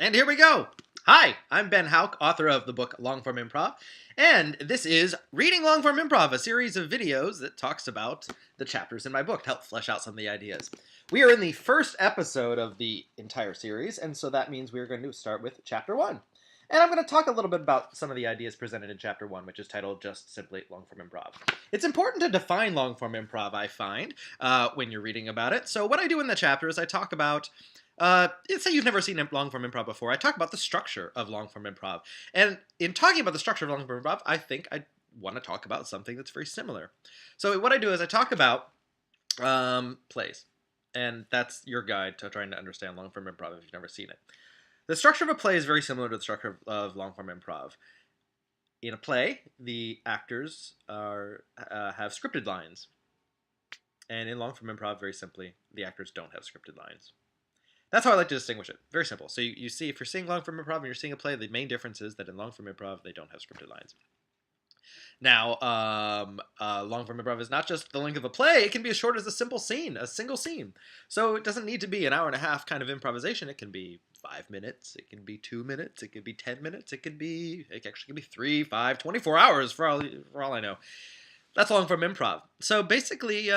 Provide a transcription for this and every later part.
And here we go. Hi, I'm Ben Hauck, author of the book Long-Form Improv, and this is Reading Long-Form Improv, a series of videos that talks about the chapters in my book to help flesh out some of the ideas. We are in the first episode of the entire series, and so that means we're going to start with Chapter 1. And I'm going to talk a little bit about some of the ideas presented in Chapter 1, which is titled just simply Long-Form Improv. It's important to define Long-Form Improv, I find, when you're reading about it. So what I do in the chapter is I talk about say you've never seen long-form improv before. I talk about the structure of long-form improv. And in talking about the structure of long-form improv, I think I want to talk about something that's very similar. So what I do is I talk about plays. And that's your guide to trying to understand long-form improv if you've never seen it. The structure of a play is very similar to the structure of long-form improv. In a play, the actors have scripted lines. And in long-form improv, very simply, the actors don't have scripted lines. That's how I like to distinguish it. Very simple. So you see, if you're seeing long-form improv and you're seeing a play, the main difference is that in long-form improv, they don't have scripted lines. Now, long-form improv is not just the length of a play. It can be as short as a simple scene, a single scene. So it doesn't need to be an hour and a half kind of improvisation. It can be 5 minutes. It can be 2 minutes. It could be 10 minutes. It actually can be 3, 5, 24 hours for all I know. That's long-form improv. So basically,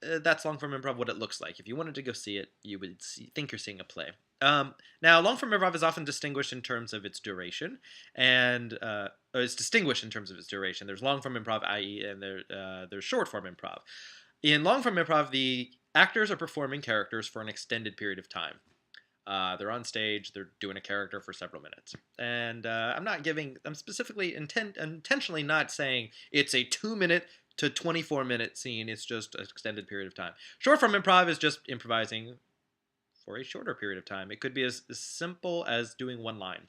that's long-form improv, what it looks like. If you wanted to go see it, you would think you're seeing a play. Now, long-form improv is often distinguished in terms of its duration, and it's distinguished in terms of its duration. There's long-form improv, i.e., and there's short-form improv. In long-form improv, the actors are performing characters for an extended period of time. They're on stage, they're doing a character for several minutes. And I'm specifically intentionally not saying it's a 2-minute to 24-minute scene. It's just an extended period of time. Short form improv is just improvising for a shorter period of time. It could be as simple as doing one line.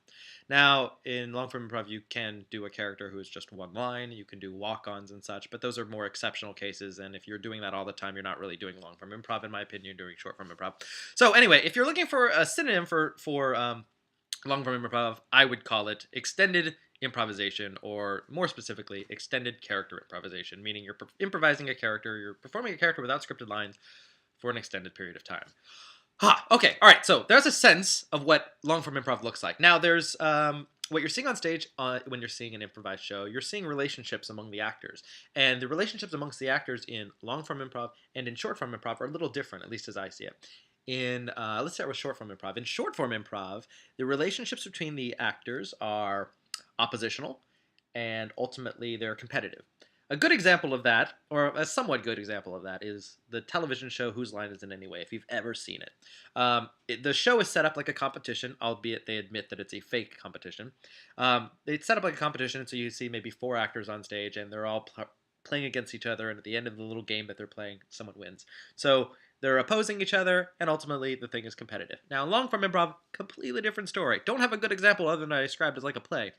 Now, in long form improv, you can do a character who is just one line. You can do walk-ons and such, but those are more exceptional cases. And if you're doing that all the time, you're not really doing long form improv, in my opinion. You're doing short form improv. So anyway, if you're looking for a synonym for long form improv, I would call it extended improvisation, or more specifically, extended character improvisation, meaning you're improvising a character, you're performing a character without scripted lines for an extended period of time. Okay, all right, so there's a sense of what long-form improv looks like. Now, there's what you're seeing on stage when you're seeing an improvised show, you're seeing relationships among the actors. And the relationships amongst the actors in long-form improv and in short-form improv are a little different, at least as I see it. Let's start with short-form improv. In short-form improv, the relationships between the actors are oppositional, and ultimately they're competitive. A good example of that, or a somewhat good example of that, is the television show Whose Line Is It Anyway, if you've ever seen it. The show is set up like a competition, albeit they admit that it's a fake competition. It's set up like a competition, so you see maybe 4 actors on stage, and they're all playing against each other, and at the end of the little game that they're playing, someone wins. So they're opposing each other, and ultimately the thing is competitive. Now, long-form improv, completely different story. Don't have a good example other than I described as like a play.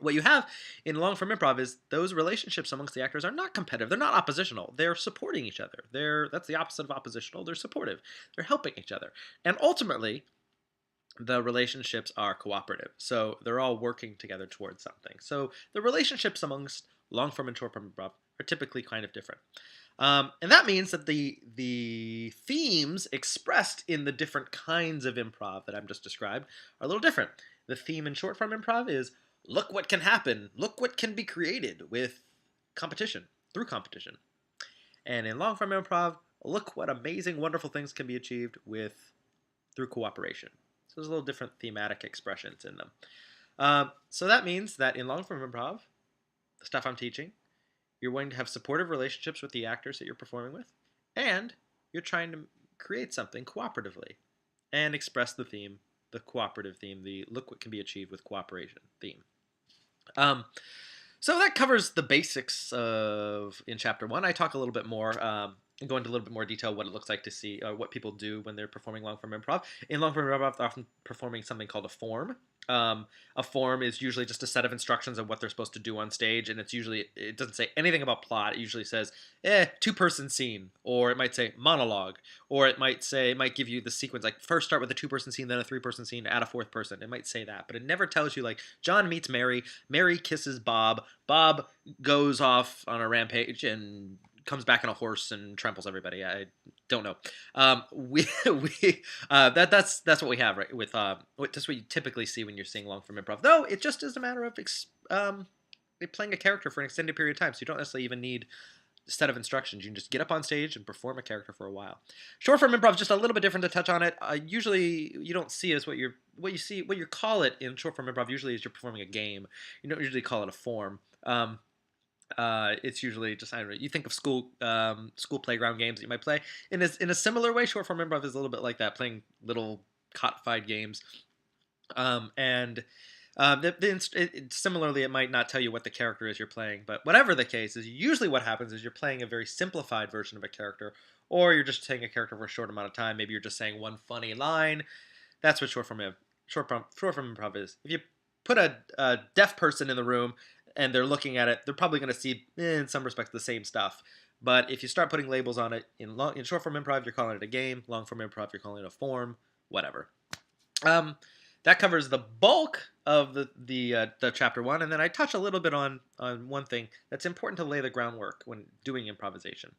What you have in long-form improv is those relationships amongst the actors are not competitive. They're not oppositional. They're supporting each other. That's the opposite of oppositional. They're supportive. They're helping each other. And ultimately, the relationships are cooperative. So they're all working together towards something. So the relationships amongst long-form and short-form improv are typically kind of different. And that means that the themes expressed in the different kinds of improv that I've just described are a little different. The theme in short-form improv is, look what can happen. Look what can be created with competition, through competition. And in long-form improv, look what amazing, wonderful things can be achieved through cooperation. So there's a little different thematic expressions in them. So that means that in long-form improv, the stuff I'm teaching, you're going to have supportive relationships with the actors that you're performing with, and you're trying to create something cooperatively and express the theme, the cooperative theme, the look what can be achieved with cooperation theme. So that covers the basics in Chapter 1. I talk a little bit more, and go into a little bit more detail what it looks like to see, what people do when they're performing long-form improv. In long-form improv, they're often performing something called a form. A form is usually just a set of instructions of what they're supposed to do on stage, and it doesn't say anything about plot. It usually says, 2-person scene, or it might say monologue, or it might give you the sequence, like first start with a 2-person scene, then a 3-person scene, add a 4th person. It might say that, but it never tells you, like, John meets Mary, Mary kisses Bob, Bob goes off on a rampage and comes back on a horse and tramples everybody. Don't know. That's what we have, right? With that's what you typically see when you're seeing long form improv. Though it just is a matter of playing a character for an extended period of time, so you don't necessarily even need a set of instructions. You can just get up on stage and perform a character for a while. Short form improv is just a little bit different to touch on it. Usually, you don't see as what you call it in short form improv. Usually, is you're performing a game. You don't usually call it a form. It's usually just, I don't know, you think of school playground games that you might play. In a similar way, short form improv is a little bit like that, playing little codified games. Similarly, it might not tell you what the character is you're playing, but whatever the case is, usually what happens is you're playing a very simplified version of a character, or you're just taking a character for a short amount of time. Maybe you're just saying one funny line. That's what short form improv is. If you put a deaf person in the room and they're looking at it, they're probably going to see, in some respects, the same stuff. But if you start putting labels on it, in short form improv, you're calling it a game. Long form improv, you're calling it a form. Whatever. That covers the bulk of the chapter 1, and then I touch a little bit on one thing that's important to lay the groundwork when doing improvisation.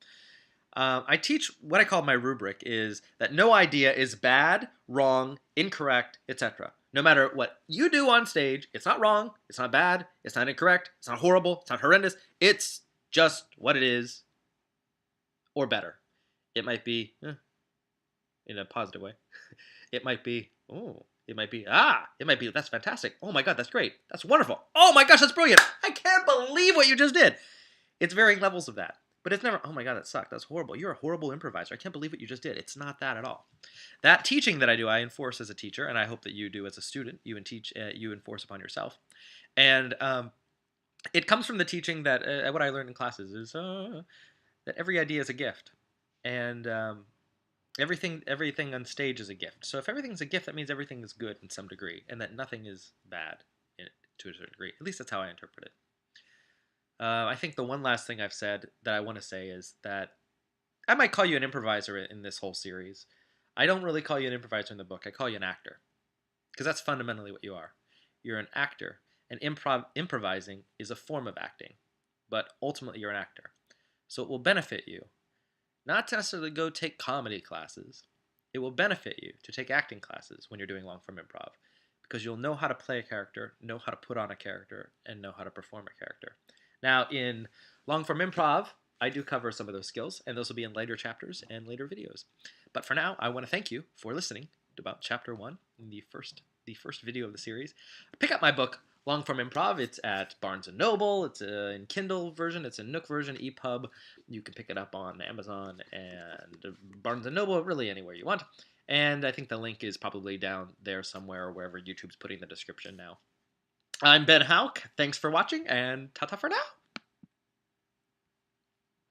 I teach what I call my rubric is that no idea is bad, wrong, incorrect, etc. No matter what you do on stage, it's not wrong, it's not bad, it's not incorrect, it's not horrible, it's not horrendous. It's just what it is, or better. It might be in a positive way. It might be, it might be, that's fantastic. Oh my God, that's great. That's wonderful. Oh my gosh, that's brilliant. I can't believe what you just did. It's varying levels of that. But it's never, oh my God, that sucked. That's horrible. You're a horrible improviser. I can't believe what you just did. It's not that at all. That teaching that I do, I enforce as a teacher, and I hope that you do as a student. You enforce upon yourself. And it comes from the teaching that, what I learned in classes is that every idea is a gift. And everything on stage is a gift. So if everything's a gift, that means everything is good in some degree, and that nothing is bad to a certain degree. At least that's how I interpret it. I think the one last thing I've said that I want to say is that I might call you an improviser in this whole series. I don't really call you an improviser in the book. I call you an actor, because that's fundamentally what you are. You're an actor, and improvising is a form of acting, but ultimately you're an actor. So it will benefit you not to necessarily go take comedy classes. It will benefit you to take acting classes when you're doing long-form improv, because you'll know how to play a character, know how to put on a character, and know how to perform a character. Now, in long-form improv, I do cover some of those skills, and those will be in later chapters and later videos. But for now, I want to thank you for listening to about Chapter 1, the first video of the series. Pick up my book, Long-Form Improv. It's at Barnes & Noble. It's in Kindle version. It's a Nook version, EPUB. You can pick it up on Amazon and Barnes & Noble, really anywhere you want. And I think the link is probably down there somewhere, wherever YouTube's putting the description now. I'm Ben Hauck. Thanks for watching, and ta-ta for now.